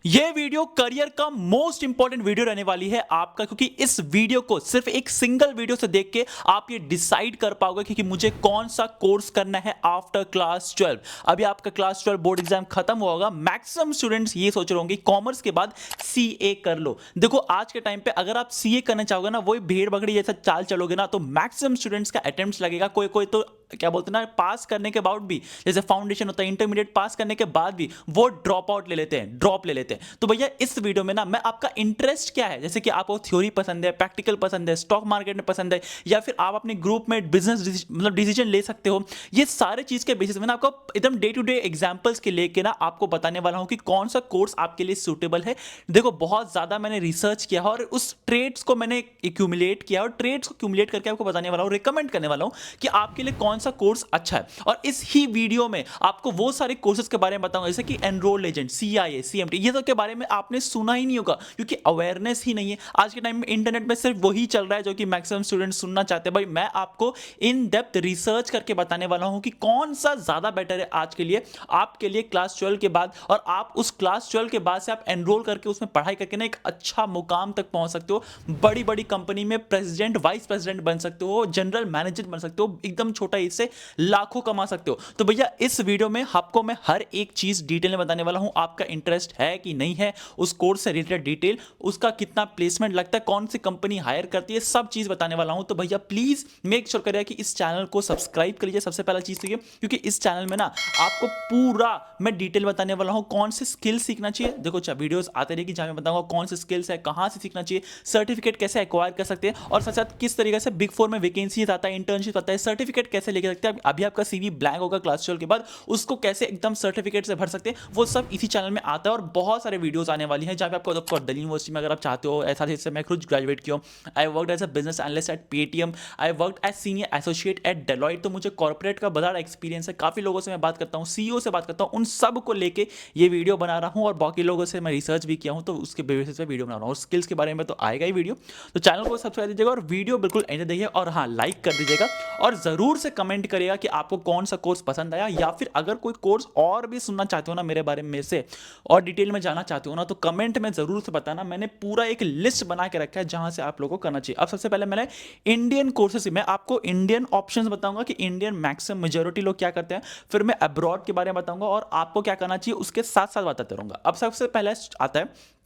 ये video career का most important video रहने वाली है आपका, क्योंकि इस वीडियो को सिर्फ एक सिंगल वीडियो से देख के आप ये डिसाइड कर पाओगे कि मुझे कौन सा कोर्स करना है आफ्टर क्लास 12। अभी आपका क्लास 12 बोर्ड एग्जाम खत्म हुआ होगा, मैक्सिमम स्टूडेंट्स ये सोच रहे होंगे कॉमर्स के बाद सीए कर लो। देखो आज के टाइम पे अगर आप सीए करना चाहोगे ना, वही भेड़ बकरी जैसा चाल चलोगे ना, तो मैक्सिमम स्टूडेंट्स का अटेम्प्ट लगेगा। कोई कोई तो क्या बोलते हैं ना, पास करने के बाद भी, जैसे फाउंडेशन होता है, इंटरमीडिएट पास करने के बाद भी वो ड्रॉप आउट ले लेते हैं, ड्रॉप ले लेते हैं। तो भैया इस वीडियो में ना मैं आपका इंटरेस्ट क्या है, जैसे कि आपको थ्योरी पसंद है, प्रैक्टिकल पसंद है, स्टॉक मार्केट में पसंद है, या फिर आप अपने ग्रुप में बिजनेस मतलब डिसीजन ले सकते हो, ये सारे चीज के बेसिस में ना आपको एकदम डे टू डे एग्जांपल्स के लेके ना आपको बताने वाला हूं कि कौन सा कोर्स आपके लिए सूटेबल है। देखो बहुत ज्यादा मैंने रिसर्च किया और उस ट्रेड्स को मैंने एक्यूमुलेट किया और ट्रेड्स को एक्यूमुलेट करके आपको बताने वाला हूं, रिकमेंड करने वाला हूं कि आपके लिए कौन सा कोर्स अच्छा है। और इस ही वीडियो में आपको वो सारे कोर्सेज के बारे में बताऊंगा, जैसे कि एनरोल एजेंट, सीआईए, सीएमटी, ये सब के बारे में आपने सुना ही नहीं होगा क्योंकि अवेयरनेस ही नहीं है। आज के टाइम में इंटरनेट में सिर्फ वही चल रहा है जो कि मैक्सिमम स्टूडेंट सुनना चाहते हैं। भाई मैं आपको इन डेप्थ रिसर्च करके बताने वाला हूं कि कौन सा ज्यादा बेटर है आज के लिए, आपके लिए क्लास 12 के बाद, और आप उस क्लास 12 के बाद से आप एनरोल करके उसमें पढ़ाई करके ना एक अच्छा मुकाम तक पहुंच सकते हो। बड़ी बड़ी कंपनी में प्रेसिडेंट, वाइस प्रेसिडेंट बन सकते हो, जनरल मैनेजर बन सकते हो, एकदम छोटा इससे लाखों कमा सकते हो। तो भैया इस वीडियो में आपको मैं हर एक चीज डिटेल में बताने वाला हूं। आपका इंटरेस्ट है कि नहीं है उस कोर्स से रिलेटेड डिटेल, उसका कितना प्लेसमेंट लगता है, कौन सी कंपनी हायर करती है, सब चीज बताने वाला हूं। तो भैया प्लीज मेक श्योर करिए कि इस चैनल को सब्सक्राइब कर लीजिए, सबसे पहला चीज तो ये, क्योंकि इस चैनल में ना आपको पूरा मैं डिटेल बताने वाला हूं कौन से स्किल सीखना चाहिए। देखो वीडियोस आते रहेगी जहां मैं बताऊंगा कौन से स्किल्स है, कहां से सीखना चाहिए, सर्टिफिकेट कैसे एक्वायर कर सकते हैं, और साथ साथ किस तरीके से बिग फोर में वैकेंसीज आता है, इंटर्नशिप आता है, सर्टिफिकेट कैसे लेके सकते हैं। अभी आपका सीवी ब्लैंक होगा क्लास 12 के बाद, उसको कैसे एकदम सर्टिफिकेट से भर सकते हैं, वो सब इसी चैनल में आता है। और बहुत सारे वीडियोस आने वाली हैं जहां पे आपको दिल्ली यूनिवर्सिटी में अगर आप चाहते हो, ऐसा जैसे मैं खुद ग्रेजुएट किया हूं, I worked as a business analyst at Paytm, I worked as senior associate at Deloitte. तो मुझे कॉर्पोरेट का बड़ा एक्सपीरियंस है, काफी लोगों से मैं बात करता हूं, सीईओ से बात करता हूं, उन सब को लेके ये वीडियो बना रहा हूं, और बाकी लोगों से मैं रिसर्च भी किया हूं, तो उसके बेसिस पे वीडियो बना रहा हूं। और स्किल्स के बारे में तो आएगा ही वीडियो, तो चैनल को सब्सक्राइब दीजिएगा और वीडियो बिल्कुल एंड देखिए, और हाँ लाइक कर दीजिएगा, और जरूर से कमेंट करिएगा कि आपको कौन सा कोर्स पसंद आया, या फिर अगर कोई कोर्स और भी सुनना चाहते हो ना मेरे बारे में से, और डिटेल में जाना चाहते हो ना, तो कमेंट में जरूर से बताना। मैंने पूरा एक लिस्ट बना के रखा है जहां से आप लोगों को करना चाहिए। अब सबसे पहले मैंने इंडियन कोर्सेज, मैं आपको इंडियन ऑप्शंस बताऊंगा कि इंडियन मैक्सिमम मेजोरिटी लोग क्या करते हैं, फिर मैं अब्रॉड के बारे में बताऊंगा और आपको क्या करना चाहिए उसके साथ साथ बताते रहूंगा। अब सबसे पहले आता है,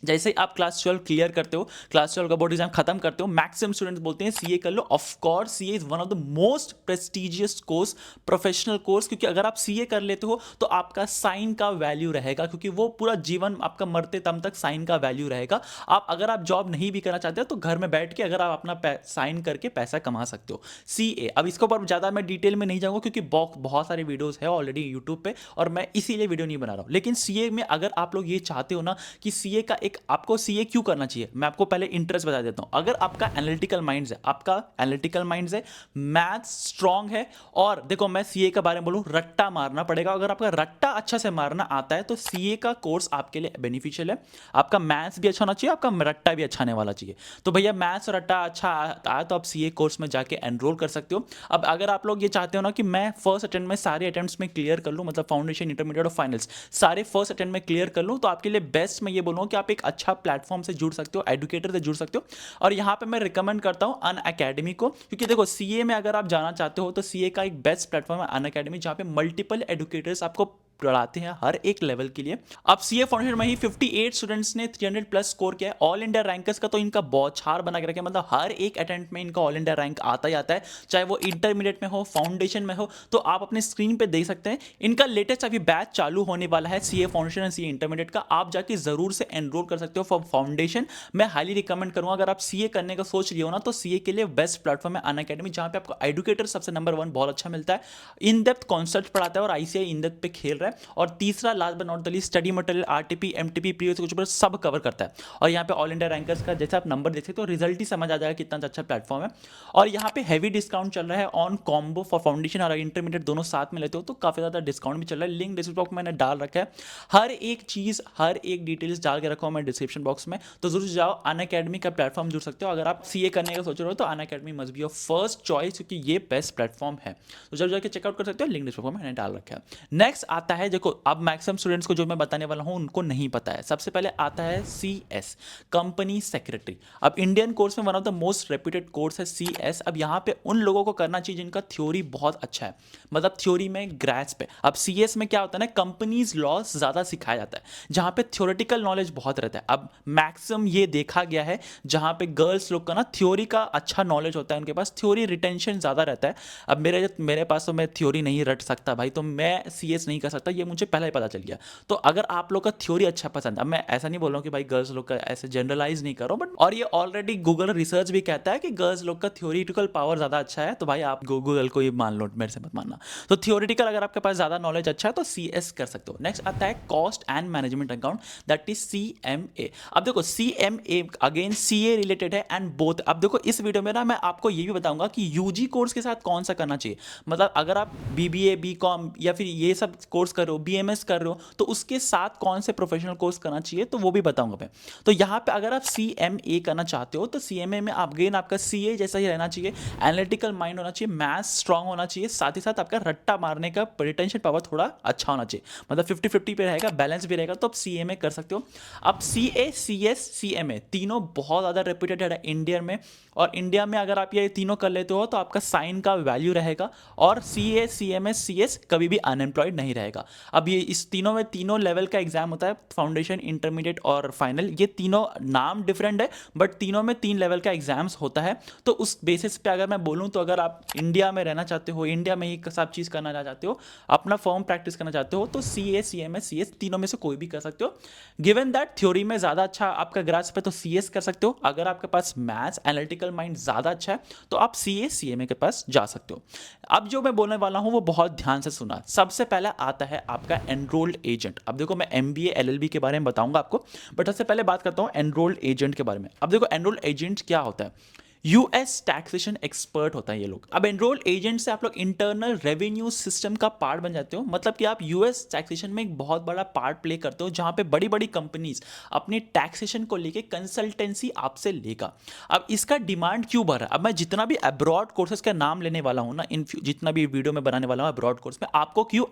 जैसे ही आप क्लास 12 क्लियर करते हो, क्लास 12 का बोर्ड एग्जाम खत्म करते हो, मैक्सिमम स्टूडेंट्स बोलते हैं सीए कर लो। Of course CA is one of the most prestigious course, professional course, क्योंकि अगर आप सीए कर लेते हो तो आपका साइन का वैल्यू रहेगा, क्योंकि वो पूरा जीवन आपका मरते दम तक साइन का वैल्यू रहेगा। आप अगर आप जॉब नहीं भी करना चाहते हो तो घर में बैठ के अगर आप अपना साइन करके पैसा कमा सकते हो। सीए, अब इसके ऊपर ज़्यादा मैं डिटेल में नहीं जाऊंगा क्योंकि बहुत सारे वीडियोस है ऑलरेडी यूट्यूब पे, और मैं इसीलिए वीडियो नहीं बना रहा हूँ। लेकिन सीए में अगर आप लोग ये चाहते हो ना कि सीए का एक, आपको सीए क्यों करना चाहिए, मैं आपको पहले इंटरेस्ट बता देता हूं। अगर आपका एनालिटिकल माइंड है, आपका एनालिटिकल माइंड है, मैथ्स स्ट्रांग है, और देखो मैं सीए के बारे में बोलूं, रट्टा मारना पड़ेगा। अगर आपका रट्टा अच्छा से मारना आता है तो सीए का कोर्स आपके लिए बेनिफिशियल है। आपका मैथ्स भी अच्छा होना चाहिए, आपका रट्टा भी अच्छा आने वाला चाहिए। तो भैया मैथ्स और रट्टा अच्छा आया तो आप सीए कोर्स में जाके एनरोल कर सकते हो। अब अगर आप लोग ये चाहते हो ना कि मैं फर्स्ट अटेम्प्ट में सारे अटेम्प्ट्स में क्लियर कर लूं, मतलब फाउंडेशन, इंटरमीडिएट और फाइनल्स सारे फर्स्ट अटेम्प्ट में क्लियर कर लूं, तो आपके लिए बेस्ट मैं ये बोलूंगा कि आप एक अच्छा प्लेटफॉर्म से जुड़ सकते हो, एडुकेटर से जुड़ सकते हो। और यहां पे मैं रिकमेंड करता हूं अन अकेडमी को, क्योंकि देखो सीए में अगर आप जाना चाहते हो तो सीए का एक बेस्ट प्लेटफॉर्म है अन अकेडमी, जहां पे मल्टीपल एडुकेटर्स आपको पढ़ाते हैं हर एक लेवल के लिए। अब सीए फाउंडेशन में ही 58 स्टूडेंट्स ने 300 प्लस स्कोर किया है। ऑल इंडिया रैंकर्स का तो इनका बौछार बना के रखे, मतलब हर एक अटेम्प्ट में इनका ऑल इंडिया रैंक आता ही आता है, चाहे वो इंटरमीडिएट में हो, फाउंडेशन में हो। तो आप अपने स्क्रीन पे देख सकते हैं इनका लेटेस्ट अभी बैच चालू होने वाला है, सीए फाउंडेशन और सीए इंटरमीडिएट का। आप जाके जरूर से एनरोल कर सकते हो। फॉर फाउंडेशन मैं हाईली रिकमेंड करूंगा, अगर आप सीए करने का सोच रही हो ना, तो सीए के लिए बेस्ट प्लेटफॉर्म है अन अकेडमी, जहां पे आपको एडुकेटर सबसे नंबर 1 बहुत अच्छा मिलता है, इन डेप्थ कॉन्सेप्ट पढ़ाता है, और आईसीआई इन डेप्थ पे खेल रहा है। और तीसरा last but not the least, study material, RTP, MTP, previous कुछ सब कवर करता है। और यहाँ पे ऑल इंडिया रैंकर्स का जैसे आप नंबर देख सकते हो, रिजल्ट ही समझ आ जाएगा कितना अच्छा प्लेटफॉर्म है। और यहाँ पे हैवी डिस्काउंट चल रहा है ऑन कॉम्बो फॉर फाउंडेशन और इंटरमीडिएट दोनों साथ में लेते हो तो काफी ज्यादा डिस्काउंट भी चल रहा है। लिंक डिस्क्रिप्शन बॉक्स में मैंने डाल रखा है, हर एक चीज, हर एक डिटेल्स डाल के रखा हूं मैं डिस्क्रिप्शन बॉक्स में, तो जरूर जाओ, अन अकेडमी का प्लेटफॉर्म जुड़ सकते हो। अगर आप सीए करने का सोच रहे हो तो Unacademy must be your first choice, क्योंकि ये बेस्ट प्लेटफॉर्म है। तो जब जाके चेकआउट कर सकते हो, लिंक डिस्क्रिप्शन में मैंने डाल रखा है। नेक्स्ट आता है, देखो अब मैक्सिमम स्टूडेंट्स को जो मैं बताने वाला हूँ उनको नहीं पता है। सबसे पहले आता है CS, कंपनी सेक्रेटरी। अब इंडियन कोर्स में one of the most reputed course है CS। अब यहाँ पे उन लोगों को करना चाहिए जिनका थ्योरी बहुत अच्छा है, मतलब थ्योरी में ग्रेस्प है। अब CS में क्या होता है ना, कंपनीज लॉस ज़्यादा सिखाया जाता है, जहाँ पे थ्योरेटिकल नॉलेज बहुत रहता है। अब मैक्सिमम ये देखा गया है जहाँ पे गर्ल्स लोग का ना थ्योरी का अच्छा नॉलेज होता है, उनके पास थ्योरी रिटेंशन ज़्यादा रहता है। अब मेरे पास तो मैं थ्योरी नहीं रट सकता भाई, तो मैं CS नहीं कर सकता, ये मुझे पहले ही पता चल गया। तो अगर आप लोग का थ्योरी अच्छा पसंद है, अब मैं ऐसा नहीं बोल रहा हूँ कि भाई गर्ल्स लोग का ऐसे जनरलाइज नहीं करो, बट और ये ऑलरेडी गूगल रिसर्च भी कहता है कि गर्ल्स लोग का थ्योरिटिकल पावर ज़्यादा अच्छा है, तो भाई आप गूगल को ये मान लो, मेरे से मत मानना। तो थ्योरिटिकल अगर आपके पास ज़्यादा नॉलेज अच्छा है तो CS कर सकते हो। नेक्स्ट आता है cost and management account, that is CMA। अब देखो CMA अगेन CA रिलेटेड है एंड बोथ। अब देखो इस वीडियो में ना मैं आपको ये भी बताऊंगा कि UG कोर्स के साथ कौन सा करना चाहिए, मतलब अगर आप BBA BCom या फिर ये सब कोर्स कर रहे हो, BMS कर रहे हो, तो उसके साथ कौन से प्रोफेशनल कोर्स करना चाहिए, तो वो भी बताऊंगा मैं। तो यहाँ पे अगर आप CMA करना चाहते हो तो CMA में अगेन आपका CA जैसा ही रहना चाहिए, एनालिटिकल माइंड होना चाहिए, मैथ्स स्ट्रांग होना चाहिए, साथ ही साथ आपका रट्टा मारने का रिटेंशन पावर थोड़ा अच्छा होना चाहिए, मतलब 50-50 पे रहेगा, बैलेंस भी रहेगा, तो आप CMA कर सकते हो। अब CA CS CMA तीनों बहुत ज़्यादा रेप्यूटेड है इंडिया में, और इंडिया में अगर आप ये तीनों कर लेते हो तो आपका साइन का वैल्यू रहेगा, और CA CMS CS कभी भी अनएम्प्लॉयड नहीं रहेगा। अब ये इस तीनों में तीनों लेवल का एग्जाम होता है, फाउंडेशन, इंटरमीडिएट और फाइनल। ये तीनों नाम डिफरेंट है बट तीनों में 3 लेवल का एग्जाम्स होता है। तो उस बेसिस पे अगर मैं बोलूँ तो अगर आप इंडिया में रहना चाहते हो, इंडिया में ही सब चीज़ करना चाहते हो, अपना फॉर्म प्रैक्टिस करना चाहते हो, तो CA CMS CS तीनों में से कोई भी कर सकते हो। गिवन दैट थ्योरी में ज़्यादा अच्छा आपका ग्रास्प है तो CS कर सकते हो। अगर आपके पास मैथ्स एनालिटिकल माइंड ज़्यादा अच्छा है तो आप CA CMA के पास जा सकते हो। अब जो मैं बोलने वाला हूँ वो बहुत ध्यान से सुना। सबसे पहले आता है आपका एनरोल्ड एजेंट। अब देखो मैं MBA LLB के बारे में बताऊंगा आपको, बट सबसे पहले बात करता हूँ एनरोल्ड एजेंट के बारे में। अब देखो एनरोल्ड एजेंट क्या होता है, US टैक्सेशन एक्सपर्ट होता है ये लोग। अब एनरोल्ड एजेंट से आप लोग इंटरनल रेवेन्यू सिस्टम का पार्ट बन जाते हो, मतलब कि आप US टैक्सेशन में एक बहुत बड़ा पार्ट प्ले करते हो, जहां पे बड़ी बड़ी कंपनीज अपनी टैक्सेशन को लेके कंसल्टेंसी आपसे लेगा। अब इसका डिमांड क्यों बढ़ रहा है, अब मैं जितना भी अब्रॉड कोर्सेज का नाम लेने वाला हूं ना, जितना भी वीडियो में बनाने वाला हूं अब्रॉड कोर्स में, आपको क्यों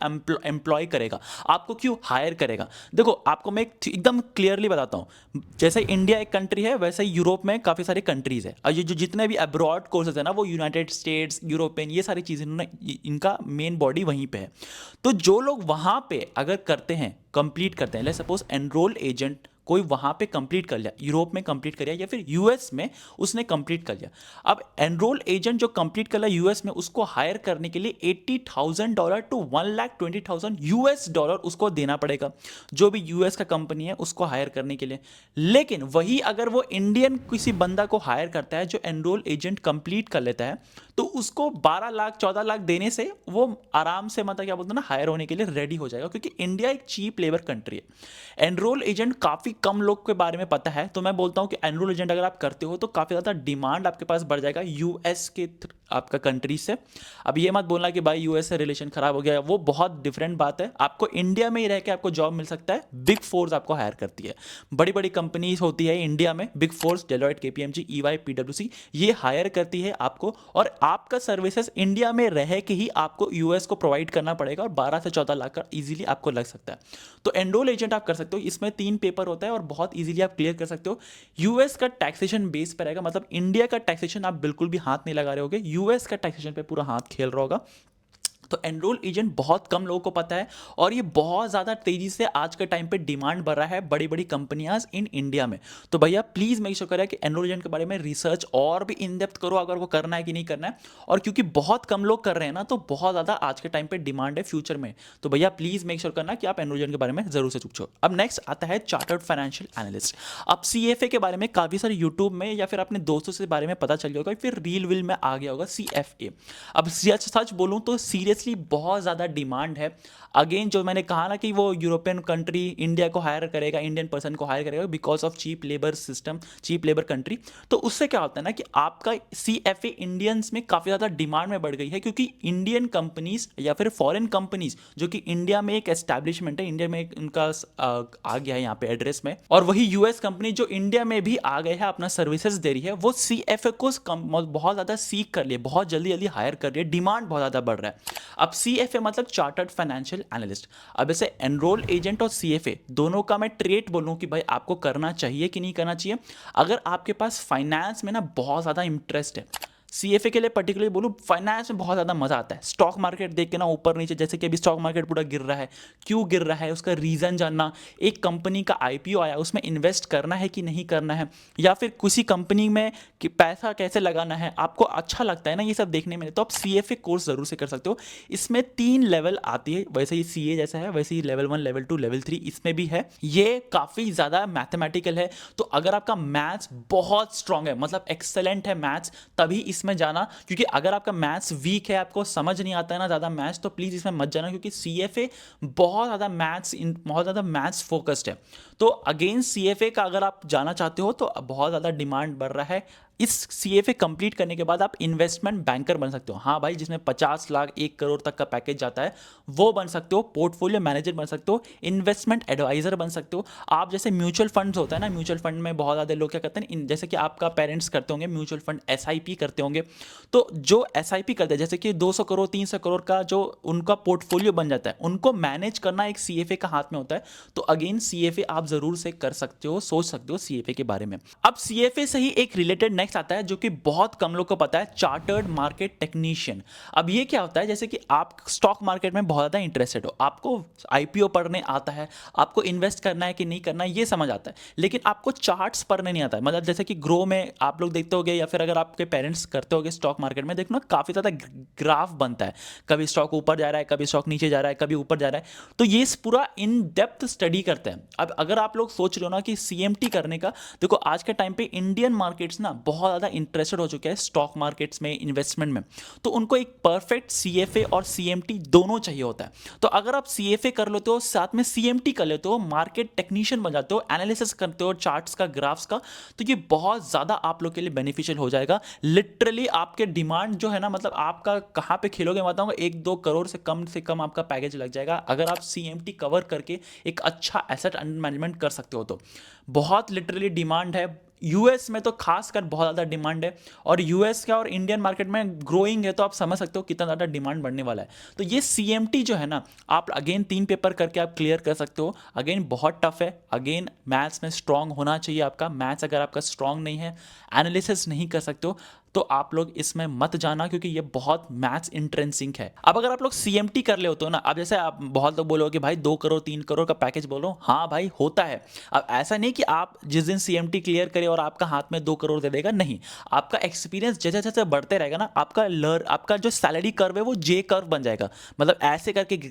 एम्प्लॉय करेगा, आपको क्यों हायर करेगा। देखो आपको मैं एकदम क्लियरली बताता हूं, जैसे इंडिया एक कंट्री है वैसे ही यूरोप में काफी सारी कंट्रीज है, और ये जो जितने भी अब्रॉड कोर्सेज है ना, वो यूनाइटेड स्टेट्स, यूरोपियन, ये सारी चीजें इनका मेन बॉडी वहीं पे है। तो जो लोग वहां पे अगर करते हैं, कंप्लीट करते हैं, लेट्स सपोज एनरोल एजेंट कोई वहां पे कंप्लीट कर लिया, यूरोप में कंप्लीट कर लिया या फिर US में उसने कंप्लीट कर लिया। अब एनरोल एजेंट जो कंप्लीट कर लिया US में, उसको हायर करने के लिए $80,000 to $120,000 उसको देना पड़ेगा, जो भी US का कंपनी है उसको हायर करने के लिए। लेकिन वही अगर वो इंडियन किसी बंदा को हायर करता है जो एनरोल एजेंट कंप्लीट कर लेता है, तो उसको 12 लाख 14 लाख देने से वो आराम से, मतलब क्या बोलते हैं ना, हायर होने के लिए रेडी हो जाएगा, क्योंकि इंडिया एक चीप लेबर कंट्री है। एनरोल एजेंट काफी कम लोग के बारे में पता है, तो मैं बोलता हूं कि एनरोल एजेंट अगर आप करते हो तो काफी ज्यादा डिमांड आपके पास बढ़ जाएगा US के आपका कंट्री से। अब ये मत बोलना कि भाई US से रिलेशन खराब हो गया, वो बहुत डिफरेंट बात है। आपको इंडिया में ही रह के आपको जॉब मिल सकता है, बिग फोर्स आपको हायर करती है, बड़ी बड़ी कंपनीज होती है इंडिया में, big force, Deloitte, KPMG, EY, PwC, ये हायर करती है आपको, और आपका सर्विसेज इंडिया में रह के ही आपको US को प्रोवाइड करना पड़ेगा, और 12 से 14 लाख का इजीली आपको लग सकता है। तो एनरोल एजेंट आप कर सकते हो, इसमें 3 पेपर होता है और बहुत इजीली आप क्लियर कर सकते हो। US का टैक्सेशन बेस पर रहेगा, मतलब इंडिया का टैक्सेशन आप बिल्कुल भी हाथ नहीं लगा रहे होगे, US का टैक्सेशन पे पूरा हाथ खेल रहा होगा। तो एनरोल एजेंट बहुत कम लोगों को पता है, और ये बहुत ज़्यादा तेजी से आज के टाइम पे डिमांड बढ़ रहा है बड़ी बड़ी कंपनियां इन इंडिया में। तो भैया प्लीज़ मेक श्योर करें कि एनरोल एजेंट के बारे में रिसर्च और भी इन डेप्थ करो, अगर वो करना है कि नहीं करना है, और क्योंकि बहुत कम लोग कर रहे हैं ना, तो बहुत ज़्यादा आज के टाइम पे डिमांड है फ्यूचर में। तो भैया प्लीज़ मेक श्योर करना कि आप एनरोल एजेंट के बारे में जरूर से पूछो। अब नेक्स्ट आता है चार्टर्ड फाइनेंशियल एनालिस्ट। अब CFA के बारे में काफ़ी सारे यूट्यूब में या फिर अपने दोस्तों से बारे में पता चल गया होगा, फिर रील विल में आ गया होगा CFA। अब सच बोलूँ तो सीरियसली बहुत ज़्यादा डिमांड है। अगेन जो मैंने कहा ना कि वो यूरोपियन कंट्री इंडिया को हायर करेगा, इंडियन पर्सन को हायर करेगा because of cheap labour system, cheap labour country. तो उससे क्या होता है ना कि आपका CFA इंडियंस में काफ़ी ज़्यादा डिमांड में बढ़ गई है, क्योंकि इंडियन कंपनीज या फिर फॉरेन कंपनीज जो कि इंडिया में एक एस्टैब्लिशमेंट है, इंडिया में एक उनका आ गया है यहाँ पे एड्रेस में, और वही US कंपनी जो इंडिया में भी आ गए हैं, अपना सर्विसेज दे रही है, वो CFA को बहुत ज़्यादा सीख कर लिए, बहुत जल्दी जल्दी हायर कर रही है, डिमांड बहुत ज़्यादा बढ़ रहा है। अब CFA मतलब चार्टर्ड फाइनेंशियल एनालिस्ट। अब जैसे एनरोल एजेंट और CFA दोनों का मैं ट्रेट बोलूँ कि भाई आपको करना चाहिए कि नहीं करना चाहिए। अगर आपके पास फाइनेंस में ना बहुत ज़्यादा इंटरेस्ट है, CFA के लिए पर्टिकुलरली बोलूँ, फाइनेंस में बहुत ज़्यादा मजा आता है। स्टॉक मार्केट देख के ना ऊपर नीचे, जैसे कि अभी स्टॉक मार्केट पूरा गिर रहा है, क्यों गिर रहा है उसका रीज़न जानना, एक कंपनी का IPO आया उसमें इन्वेस्ट करना है कि नहीं करना है, या फिर किसी कंपनी में कि पैसा कैसे लगाना है, आपको अच्छा लगता है ना ये सब देखने में, तो आप CFA कोर्स ज़रूर से कर सकते हो। इसमें 3 लेवल आती है, वैसे ही CA जैसा है वैसे ही लेवल 1, लेवल 2, लेवल 3 इसमें भी है। ये काफ़ी ज़्यादा मैथमेटिकल है, तो अगर आपका मैथ्स बहुत स्ट्रांग है, मतलब एक्सेलेंट है मैथ्स, तभी इसमें जाना। क्योंकि अगर आपका मैथ्स वीक है, आपको समझ नहीं आता है ना ज़्यादा मैथ्स, तो प्लीज़ इसमें मत जाना, क्योंकि CFA बहुत ज़्यादा मैथ्स फोकस्ड है। तो अगेन CFA का अगर आप जाना चाहते हो तो बहुत ज़्यादा डिमांड बढ़ रहा है। इस CFA कंप्लीट करने के बाद आप इन्वेस्टमेंट बैंकर बन सकते हो। हाँ भाई, जिसमें 50 लाख 1 करोड़ तक का पैकेज जाता है वो बन सकते हो। पोर्टफोलियो मैनेजर बन सकते हो, इन्वेस्टमेंट एडवाइजर बन सकते हो। आप जैसे म्यूचुअल फंड्स होता है ना, म्यूचुअल फंड में बहुत ज़्यादा लोग क्या करते हैं, जैसे कि आपका पेरेंट्स करते होंगे म्यूचुअल फंड SIP करते होंगे, तो जो SIP करते हैं जैसे कि 200 करोड़ 300 करोड़ का जो उनका पोर्टफोलियो बन जाता है, उनको मैनेज करना एक CFA का हाथ में होता है। तो अगेन CFA आप जरूर से कर सकते हो, सोच सकते हो CFA के बारे में। अब CFA से ही एक रिलेटेड नेक्स्ट आता है जो कि बहुत कम लोग को पता है, चार्टर्ड मार्केट टेक्नीशियन। अब ये क्या होता है, जैसे कि आप स्टॉक मार्केट में बहुत ज़्यादा इंटरेस्टेड हो, आपको IPO पढ़ने आता है, आपको इन्वेस्ट करना है कि नहीं करना है ये समझ आता है, लेकिन आपको चार्ट्स पढ़ने नहीं आता है। मतलब जैसे कि ग्रो में आप लोग देखते होगे, या फिर अगर आपके पेरेंट्स करते होगे स्टॉक मार्केट में, देखो ना काफ़ी ज़्यादा ग्राफ बनता है, कभी स्टॉक ऊपर जा रहा है, कभी स्टॉक नीचे जा रहा है, कभी ऊपर जा रहा है, तो ये पूरा इन डेप्थ स्टडी करते हैं। अब अगर आप लोग सोच रहे हो ना कि CMT करने का, देखो आज के टाइम पे इंडियन मार्केट्स ना बहुत ज़्यादा इंटरेस्टेड हो चुके हैं स्टॉक मार्केट्स में, इन्वेस्टमेंट में, तो उनको एक परफेक्ट CFA और CMT दोनों चाहिए होता है। तो अगर आप CFA कर लेते हो, साथ में CMT कर लेते हो, मार्केट टेक्नीशियन बन जाते हो, एनालिसिस करते हो चार्ट्स का, ग्राफ्स का, तो ये बहुत ज़्यादा आप लोग के लिए बेनिफिशियल हो जाएगा। लिटरली आपके डिमांड जो है ना, मतलब आपका कहाँ पे खेलोगे मैं बताऊंगा, 1-2 करोड़ से कम आपका पैकेज लग जाएगा अगर आप CMT कवर करके एक अच्छा एसेट मैनेजमेंट कर सकते हो। तो बहुत लिटरली डिमांड है, US में तो खासकर बहुत ज़्यादा डिमांड है, और US का और इंडियन मार्केट में ग्रोइंग है, तो आप समझ सकते हो कितना ज़्यादा डिमांड बढ़ने वाला है। तो ये CMT जो है ना, आप अगेन 3 पेपर करके आप क्लियर कर सकते हो। अगेन बहुत टफ है, अगेन मैथ्स में स्ट्रांग होना चाहिए आपका। मैथ्स अगर आपका स्ट्रांग नहीं है, एनालिसिस नहीं कर सकते हो, तो आप लोग इसमें मत जाना, क्योंकि ये बहुत मैथ्स इंट्रेंसिंग है। अब अगर आप लोग CMT कर ले होते हो ना, अब जैसे आप बहुत लोग बोलोगे भाई 2 करोड़ 3 करोड़ का पैकेज बोलो, हाँ भाई होता है। अब ऐसा नहीं कि आप जिस दिन CMT क्लियर करे और आपका हाथ में 2 करोड़ दे देगा, नहीं। आपका एक्सपीरियंस जैसे जैसे बढ़ते रहेगा ना, आपका जो सैलरी कर्व है वो J कर्व बन जाएगा, मतलब ऐसे करके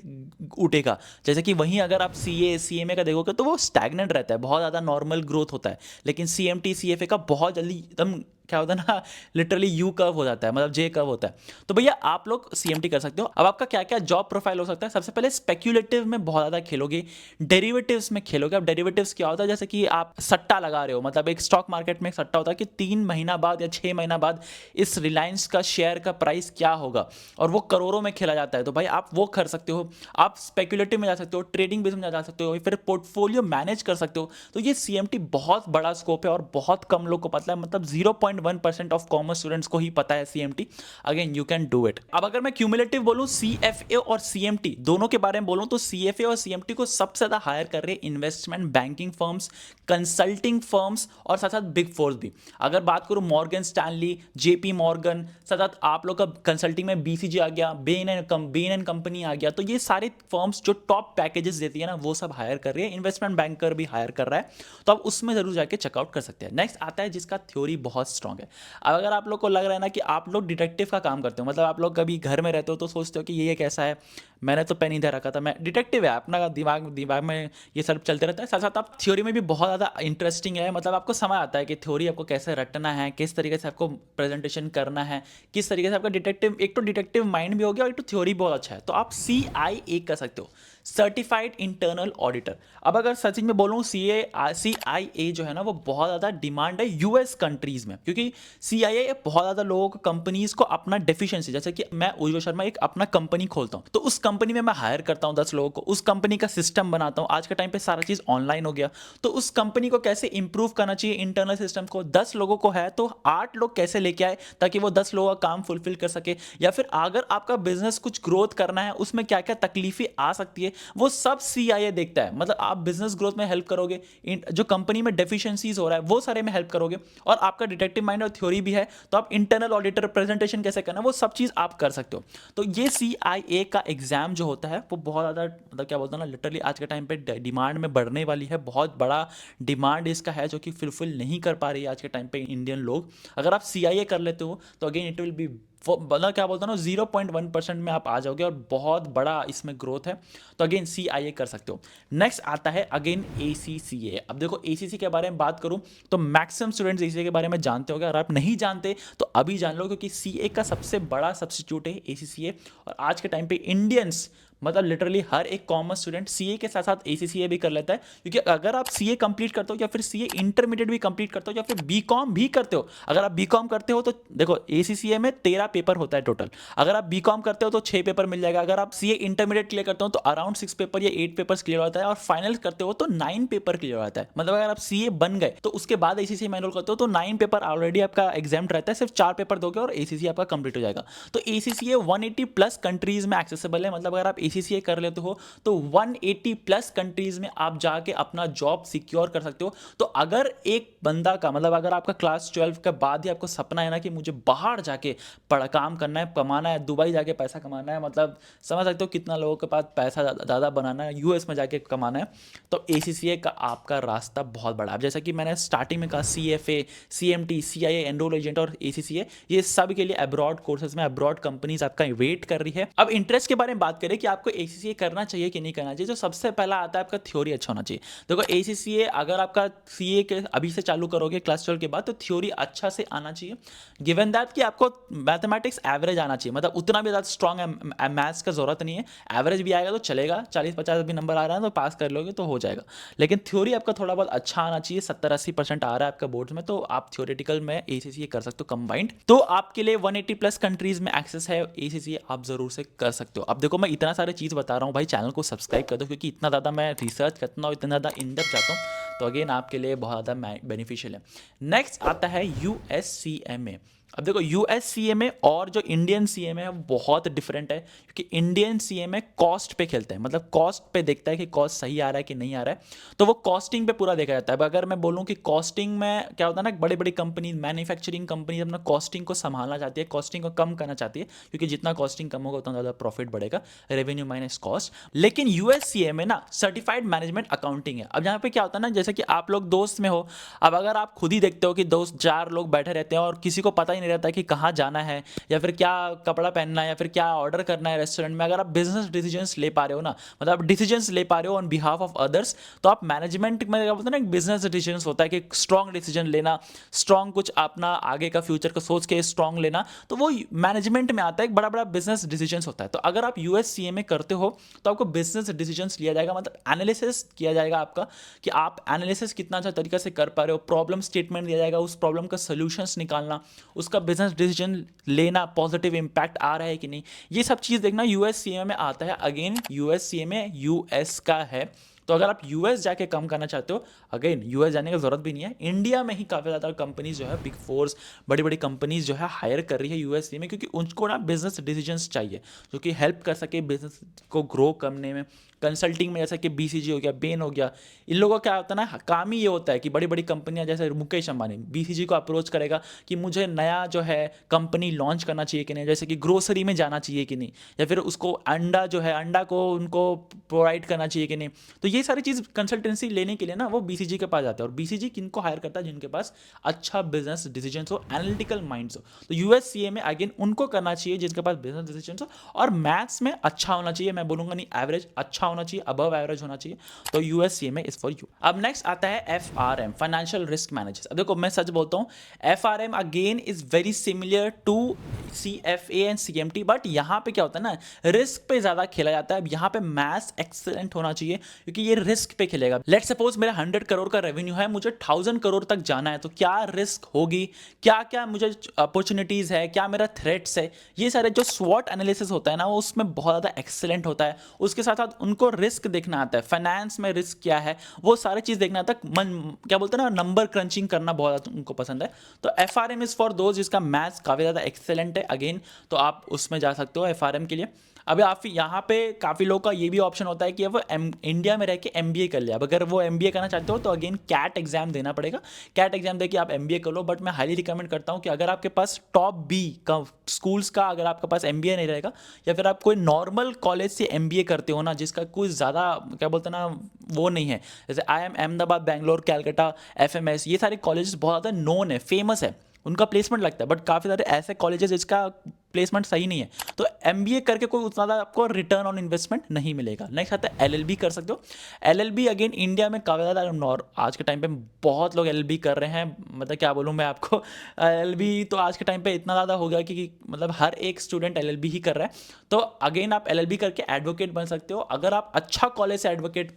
उठेगा। जैसे कि वहीं अगर आप CA CMA का देखोगे तो वो स्टैग्नेंट रहता है, बहुत ज़्यादा नॉर्मल ग्रोथ होता है, लेकिन CMT CFA का बहुत जल्दी एकदम क्या होता है ना, लिटरली U कर्व हो जाता है, मतलब J कर्व होता है। तो भैया आप लोग CMT कर सकते हो। अब आपका क्या क्या जॉब प्रोफाइल हो सकता है, सबसे पहले स्पेक्यूलेटिव में बहुत ज़्यादा खेलोगे, डेरिवेटिव्स में खेलोगे। अब डेरिवेटिव्स क्या होता है, जैसे कि आप सट्टा लगा रहे हो, मतलब एक स्टॉक मार्केट में एक सट्टा होता है कि 3 महीना बाद या 6 महीना बाद इस रिलायंस का शेयर का प्राइस क्या होगा, और वो करोड़ों में खेला जाता है। तो भाई आप वो कर सकते हो, आप स्पेक्यूलेटिव में जा सकते हो, ट्रेडिंग बिजनेस में जा सकते हो, फिर पोर्टफोलियो मैनेज कर सकते हो। तो ये CMT बहुत बड़ा स्कोप है और बहुत कम लोग को पता है, मतलब 0.1% ऑफ कॉमर्स स्टूडेंट्स को ही पता है CMT। Again you can do it. अब अगर मैं क्यूमुलेटिव बोलूं, CFA और CMT दोनों के बारे में बोलूं, तो CFA और CMT को सबसे ज्यादा हायर कर रहे हैं investment banking firms, consulting firms और साथ साथ बिग फोर्स भी। अगर बात करूं मॉर्गन स्टैनली, JP मॉर्गन, साथ आप लोग का कंसल्टिंग में BCG आ गया, बेन एंड कंपनी आ गया, तो ये सारे फर्म्स जो टॉप पैकेजेस देती है ना, वो सब हायर कर रही है। इन्वेस्टमेंट बैंकर भी हायर कर रहा है, तो आप उसमें जरूर जाके चेकआउट कर सकते हैं। नेक्स्ट आता है जिसका थ्योरी बहुत स्ट्रांग है। अब अगर आप लोग को लग रहा है ना कि आप लोग डिटेक्टिव का काम करते हो, मतलब आप लोग कभी घर में रहते हो तो सोचते हो कि ये कैसा है, मैंने तो पेन इधर रखा था, मैं डिटेक्टिव है, अपना दिमाग में ये सब चलते रहता है। साथ साथ आप थ्योरी में भी बहुत ज़्यादा इंटरेस्टिंग है, मतलब आपको समझ आता है कि थ्योरी आपको कैसे रटना है, किस तरीके से आपको प्रेजेंटेशन करना है, किस तरीके से आपका डिटेक्टिव, एक तो डिटेक्टिव माइंड भी हो गया और एक तो थ्योरी बहुत अच्छा है। तो आप CIA कर सकते हो, सर्टिफाइड इंटरनल ऑडिटर। अब अगर सचिन में बोलूँ, CIA जो है ना, वो बहुत ज़्यादा डिमांड है US कंट्रीज में, क्योंकि CIA बहुत ज़्यादा लोगों को, कंपनीज को अपना डेफिशिएंसी, जैसे कि मैं उज्ज्वल शर्मा एक अपना कंपनी खोलता हूँ, तो उस कंपनी में मैं हायर करता हूँ 10 लोगों को, उस कंपनी का सिस्टम बनाता हूँ, आज के टाइम पे सारा चीज़ ऑनलाइन हो गया, तो उस कंपनी को कैसे इंप्रूव करना चाहिए इंटरनल सिस्टम को, 10 लोगों को है तो 8 लोग कैसे लेके आए ताकि वो 10 लोगों का काम फुलफिल कर सके, या फिर अगर आपका बिजनेस कुछ ग्रोथ करना है उसमें क्या क्या तकलीफें आ सकती है वो सब सीआईए देखता है। मतलब आप बिजनेस ग्रोथ में हेल्प करोगे, जो कंपनी में डेफिशिएंसीज हो रहा है वो सारे में हेल्प करोगे, और आपका डिटेक्टिव माइंड और थ्योरी भी है तो आप इंटरनल ऑडिटर प्रेजेंटेशन कैसे करना है वो सब चीज़ आप कर सकते हो। तो ये सीआईए का एग्जाम जो होता है वो बहुत ज़्यादा, मतलब क्या बोलते हैं ना, लिटरली आज के टाइम पे डिमांड में बढ़ने वाली है, बहुत बड़ा डिमांड इसका है जो कि फुलफिल नहीं कर पा रही है आज के टाइम पे इंडियन लोग। अगर आप सीआईए कर लेते हो तो अगेन इट विल बी, मतलब क्या बोलता हूँ ना, 0.1% में आप आ जाओगे और बहुत बड़ा इसमें ग्रोथ है, तो अगेन सीआईए कर सकते हो। नेक्स्ट आता है अगेन एसीसीए। अब देखो एसीसी के बारे में बात करूँ तो मैक्सिमम स्टूडेंट्स एसीसी के बारे में जानते होंगे, अगर आप नहीं जानते तो अभी जान लो, क्योंकि सीए का सबसे बड़ा सब्स्टिट्यूट है एसीसीए, और आज के टाइम पे इंडियंस, मतलब लिटरली हर एक कॉमर्स स्टूडेंट सीए के साथ साथ एसीसीए भी कर लेता है, क्योंकि अगर आप सीए कंप्लीट करते हो या फिर सीए इंटरमीडिएट भी कंप्लीट करते हो या फिर बीकॉम भी करते हो, अगर आप बीकॉम करते हो तो देखो एसीसीए में 13 पेपर होता है टोटल, अगर आप बीकॉम करते हो तो 6 पेपर मिल जाएगा, अगर आप सीए इंटरमीडिएट क्लियर करते हो तो अराउंड 6 पेपर या 8 पेपर्स क्लियर होता है, और फाइनल करते हो तो 9 पेपर क्लियर होता है। मतलब अगर आप सीए बन गए तो उसके बाद एसीसीए में एनरोल करते हो तो 9 पेपर ऑलरेडी आपका एग्जाम रहता है, सिर्फ 4 पेपर दोगे और एसीसीए आपका कंप्लीट हो जाएगा। तो एसीसीए 180 प्लस कंट्रीज में एक्सेसिबल है, मतलब अगर आप एसीसीए कर लेते हो तो 180 प्लस कंट्रीज में आप जाके अपना जॉब सिक्योर कर सकते हो। तो अगर एक बंदा का, मतलब अगर आपका क्लास 12 के बाद ही आपको सपना है ना कि मुझे बाहर जाके पढ़ा काम करना है, कमाना है, दुबई जाके पैसा कमाना है, मतलब समझ सकते हो कितना लोगों के पास पैसा ज़्यादा बनाना है, यूएस में जाके कमाना है, तो एसीसीए का आपका रास्ता बहुत बड़ा है। जैसा कि मैंने स्टार्टिंग में कहा, CFA, CMT, CIA, enrol agent और एसीसीए, ये सब के लिए अब्रॉड कोर्सेज में अब्रॉड कंपनीज आपका वेट कर रही है। अब इंटरेस्ट के बारे में बात करें कि आपको एसीसीए करना चाहिए कि नहीं करना चाहिए, तो सबसे पहला आता है आपका थ्योरी अच्छा होना चाहिए। देखो एसीसीए अगर आपका सीए के अभी से चालू करोगे क्लास 12 के बाद तो थ्योरी अच्छा से आना चाहिए, गिवन दैट कि आपको मैथमेटिक्स एवरेज आना चाहिए, मतलब उतना भी ज़्यादा स्ट्रॉन्ग मैथ्स का जरूरत नहीं है, एवरेज भी आएगा तो चलेगा, 40-50 भी नंबर आ रहा है तो पास कर लोगे तो हो जाएगा, लेकिन थ्योरी आपका थोड़ा बहुत अच्छा आना चाहिए, 70-80% आ रहा है आपका बोर्ड में तो आप थ्योरेटिकल में एसीसीए कर सकते हो कंबाइंड, तो आपके लिए 180 प्लस कंट्रीज में एक्सेस है, एसीसीए आप जरूर से कर सकते हो। अब देखो मैं इतना सारे चीज़ बता रहा हूँ भाई, चैनल को सब्सक्राइब कर दो, क्योंकि इतना ज़्यादा मैं रिसर्च करता हूँ, इतना ज़्यादा इन डेप्थ जाता हूँ, तो अगेन आपके लिए बहुत ज़्यादा बेनिफिशियल है। नेक्स्ट आता है यूएससीएमए। अब देखो यूएससीएमए और जो इंडियन सीएमए है बहुत डिफरेंट है, क्योंकि इंडियन सीएमए कॉस्ट पे खेलता है, मतलब कॉस्ट पे देखता है कि कॉस्ट सही आ रहा है कि नहीं आ रहा है, तो वो कॉस्टिंग पे पूरा देखा जाता है। अब अगर मैं बोलूँ कि कॉस्टिंग में क्या होता है ना, बड़ी बड़ी कंपनी, मैन्युफैक्चरिंग कंपनी अपना कॉस्टिंग को संभालना चाहती है, कॉस्टिंग को कम करना चाहती है, क्योंकि जितना कॉस्टिंग कम होगा उतना ज़्यादा प्रॉफिट बढ़ेगा, रेवेन्यू माइनस कॉस्ट। लेकिन यूएससीएमए ना सर्टिफाइड मैनेजमेंट अकाउंटिंग है। अब यहाँ पे क्या होता है ना, जैसे कि आप लोग दोस्त में हो, अब अगर आप खुद ही देखते हो कि दोस्त 4 लोग बैठे रहते हैं और किसी को पता ही नहीं रहता कि कहाँ जाना है या फिर क्या कपड़ा पहनना है या फिर क्या ऑर्डर करना है रेस्टोरेंट में, अगर आप बिजनेस डिसीजंस ले पा रहे हो ना, मतलब आप डिसीजंस ले पा रहे हो ऑन बिहाफ ऑफ अदर्स, तो आप मैनेजमेंट में क्या बोलते हैं ना, एक बिजनेस डिसीजंस होता है कि स्ट्रॉन्ग डिसीजन लेना, स्ट्रॉन्ग कुछ अपना आगे का फ्यूचर को सोच के स्ट्रॉन्ग लेना, तो वो मैनेजमेंट में आता है, एक बड़ा बड़ा बिजनेस डिसीजंस होता है। तो अगर आप यूएससीएमए करते हो तो आपको बिजनेस डिसीजंस लिया जाएगा, मतलब एनालिसिस किया जाएगा आपका कि आप एनालिसिस कितना अच्छा तरीके से कर पा रहे हो, प्रॉब्लम स्टेटमेंट दिया जाएगा, उस प्रॉब्लम का सोल्यूशंस निकालना, उसका बिजनेस डिसीजन लेना, पॉजिटिव इंपैक्ट आ रहा है कि नहीं, ये सब चीज़ देखना यूएससीएमए में आता है। अगेन यूएससीएमए यूएस का है, तो अगर आप यूएस जाके कम करना चाहते हो, अगेन यूएस जाने की जरूरत भी नहीं है, इंडिया में ही काफ़ी ज़्यादा कंपनीज जो है, बिग फोर्स, बड़ी बड़ी कंपनीज जो है हायर कर रही है यूएसए में, क्योंकि उनको ना बिजनेस डिसीजंस चाहिए जो कि हेल्प कर सके बिजनेस को ग्रो करने में। कंसल्टिंग में जैसे कि बीसीजी हो गया, बेन हो गया, इन लोगों का क्या होता है ना, काम ही ये होता है कि बड़ी बड़ी कंपनियां जैसे मुकेश अंबानी बीसीजी को अप्रोच करेगा कि मुझे नया जो है कंपनी लॉन्च करना चाहिए कि नहीं, जैसे कि ग्रोसरी में जाना चाहिए कि नहीं, या फिर उसको अंडा जो है, अंडा को उनको प्रोवाइड करना चाहिए कि नहीं, तो ये सारी चीज़ कंसल्टेंसी लेने के लिए ना वो बीसीजी के पास जाते हैं, और बीसीजी किनको हायर करता है, जिनके पास अच्छा बिजनेस डिसीजन हो, एनालिटिकल माइंड्स हो, तो यूएससीए में अगेन उनको करना चाहिए जिनके पास बिजनेस डिसीजन हो, और मैथ्स में अच्छा होना चाहिए, मैं बोलूंगा नहीं एवरेज, अच्छा होना चाहिए, अबव एवरेज होना चाहिए, तो यूएससीए में इज फॉर यू। अब नेक्स्ट आता है एफआरएम, फाइनेंशियल रिस्क मैनेजर्स। अब देखो मैं सच बोलता हूँ, FRM again is very similar to CFA and CMT, but यहाँ पे क्या होता है ना, रिस्क पे ज़्यादा खेला जाता है। अब यहाँ पे मैथ्स एक्सेलेंट होना चाहिए, क्योंकि ये रिस्क पे खेलेगा। लेट्स सपोज मेरा 100 करोड़ का रेवेन्यू है, मुझे 1000 करोड़ तक जाना है, तो क्या रिस्क होगी, क्या क्या मुझे अपॉर्चुनिटीज़ है, क्या मेरा थ्रेट्स है, ये सारे जो स्वॉट एनालिसिस होता है ना, वो उसमें बहुत ज़्यादा एक्सेलेंट होता है। उसके साथ साथ उनको रिस्क देखना आता है, फाइनेंस में रिस्क क्या है, वो सारी चीज़ देखना आता है। मन क्या बोलते हैं ना, नंबर क्रंचिंग करना बहुत ज़्यादा उनको पसंद है। तो FRM इज़ फॉर दोज जिसका मैथ्स काफ़ी ज़्यादा एक्सेलेंट है अगेन, तो आप उसमें जा सकते हो FRM के लिए। अब आप यहाँ पे काफ़ी लोगों का ये भी ऑप्शन होता है कि वो इंडिया में रह के MBA कर लिया। अब अगर वो MBA करना चाहते हो तो अगेन कैट एग्जाम देना पड़ेगा, कैट एग्जाम दे के आप MBA कर लो। बट मैं हाईली रिकमेंड करता हूँ कि अगर आपके पास टॉप बी का स्कूल्स का अगर आपके पास MBA नहीं रहेगा, या फिर आप कोई नॉर्मल कॉलेज से MBA करते हो ना, जिसका कोई ज़्यादा क्या बोलते हैं ना वो नहीं है, जैसे IIM अहमदाबाद, बैंगलोर, कैलकाटा, FMS, ये सारे कॉलेजेस बहुत ज़्यादा नोन है, फेमस है, उनका प्लेसमेंट लगता है। बट काफ़ी सारे ऐसे कॉलेजेस जिसका प्लेसमेंट सही नहीं है, तो MBA करके कोई उतना ज़्यादा आपको रिटर्न ऑन इन्वेस्टमेंट नहीं मिलेगा। नेक्स्ट आता है LLB कर सकते हो। LLB अगेन इंडिया में काफ़ी ज़्यादा आज के टाइम पे बहुत लोग LLB कर रहे हैं, मतलब क्या बोलूँ मैं आपको, LLB तो आज के टाइम पे इतना ज़्यादा हो गया कि मतलब हर एक स्टूडेंट LLB ही कर रहा है। तो अगेन आप LLB करके एडवोकेट बन सकते हो। अगर आप अच्छा कॉलेज से एडवोकेट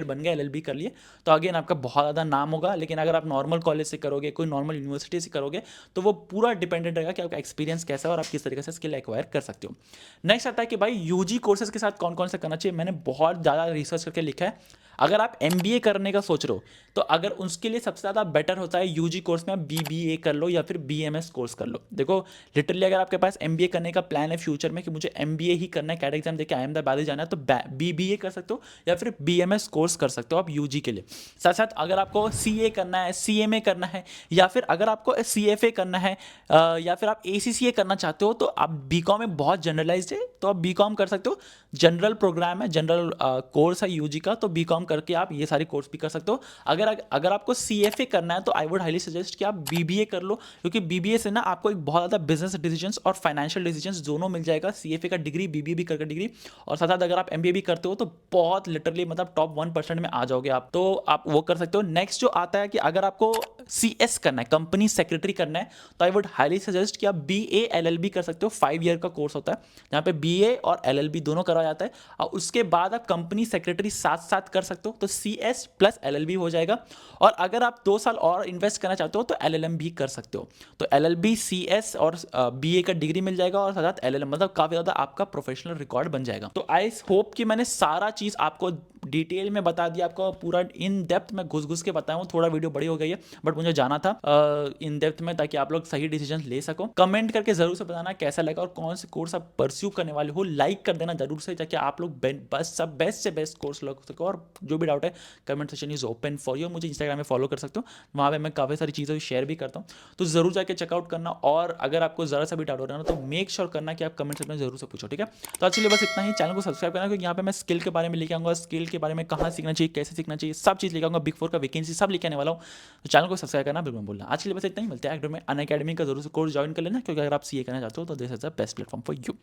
बन गए, LLB कर लिए, तो अगेन आपका बहुत ज़्यादा नाम होगा। लेकिन अगर आप नॉर्मल कॉलेज से करोगे, कोई नॉर्मल यूनिवर्सिटी से करोगे, तो वो पूरा डिपेंडेंट रहेगा कि आपका एक्सपीरियंस कैसा है और आप किस तरीके से स्किल एक्वायर कर सकते हो। नेक्स्ट आता है कि भाई यूजी कोर्सेज के साथ कौन कौन सा करना चाहिए। मैंने बहुत ज़्यादा रिसर्च करके लिखा है। अगर आप MBA करने का सोच रहे हो, तो अगर उसके लिए सबसे ज़्यादा बेटर होता है यूजी कोर्स में आप BBA कर लो या फिर BMS कोर्स कर लो। देखो लिटरली अगर आपके पास MBA करने का प्लान है फ्यूचर में कि मुझे MBA ही करना है, कैट एग्जाम देके अहमदाबाद ही जाना है, तो BBA कर सकते हो या फिर BMS कोर्स कर सकते हो आप यूजी के लिए। साथ साथ अगर आपको CA करना है, CMA करना है, या फिर अगर आपको CFA करना है, या फिर आप ACCA करना चाहते हो, तो आप BCom में बहुत जनरलाइज्ड है, तो आप BCom कर सकते हो। जनरल प्रोग्राम है, जनरल कोर्स है यूजी का, तो BCom करके आप ये सारे कोर्स भी कर सकते हो। अगर आपको CFA करना है, तो आई वुड हाईली सजेस्ट कि आप BBA कर लो, क्योंकि BBA से ना आपको एक बहुत ज़्यादा बिजनेस डिसीजंस और फाइनेंशियल डिसीजंस दोनों मिल जाएगा। CFA का डिग्री, BBA भी करके डिग्री, और साथ साथ अगर आप MBA भी करते हो, तो बहुत लिटरली मतलब टॉप 1% में आ जाओगे आप, तो आप वो कर सकते हो। नेक्स्ट जो आता है कि अगर आपको CS करना है, कंपनी सेक्रेटरी करना है, तो आई वुड हाईली सजेस्ट कि आप BA LLB कर सकते हो। 5 ईयर का कोर्स होता है, जहाँ पे BA और LLB दोनों करा जाता है, और उसके बाद आप कंपनी सेक्रेटरी साथ साथ कर सकते हो, तो CS प्लस LLB हो जाएगा। और अगर आप 2 साल और इन्वेस्ट करना चाहते हो, तो LLM भी कर सकते हो। तो LLB, CS और BA का डिग्री मिल जाएगा, और साथ साथ LLM, मतलब काफ़ी ज़्यादा आपका प्रोफेशनल रिकॉर्ड बन जाएगा। तो आई होप कि मैंने सारा चीज़ आपको डिटेल में बता दिया, आपको पूरा इन डेप्थ में घुस के बताया हूँ। थोड़ा वीडियो बड़ी हो गई है, बट मुझे जाना था इन डेप्थ में, ताकि आप लोग सही डिसीजन ले सको। कमेंट करके जरूर से बताना कैसा लगा और कौन से कोर्स आप परस्यू करने वाले हो। लाइक कर देना जरूर से, ताकि आप लोग बस सब बेस्ट से बेस्ट कोर्स लग सको। और जो भी डाउट है, comment section is open for you. मुझे इंस्टाग्राम में फॉलो कर सकते हो, वहाँ पे मैं काफ़ी सारी चीज़ें शेयर भी करता हूँ, तो जरूर जाके चेकआउट करना। और अगर आपको ज़रा सा भी डाउट हो रहा है ना, तो मेक श्योर करना कि आप कमेंट सेक्शन में जरूर से पूछो, ठीक है। तो आज के लिए बस इतना ही। चैनल को सब्सक्राइब करना, क्योंकि यहाँ पे मैं स्किल के बारे में लेके आऊँगा, स्किल के बारे में कहाँ सीखना चाहिए, कैसे सीखना चाहिए, सब चीज़ लेके आऊँगा। Big 4 का वैकेंसी सब लेके आने वाला हूँ, तो चैनल को सब्सक्राइब करना बिल्कुल बोलना। आज के लिए बस इतना ही, मिलते हैं में अनअकैडमी का जरूर से कोर्स ज्वाइन कर लेना, क्योंकि अगर आप CA करना चाहते हो, तो this is the best platform for you.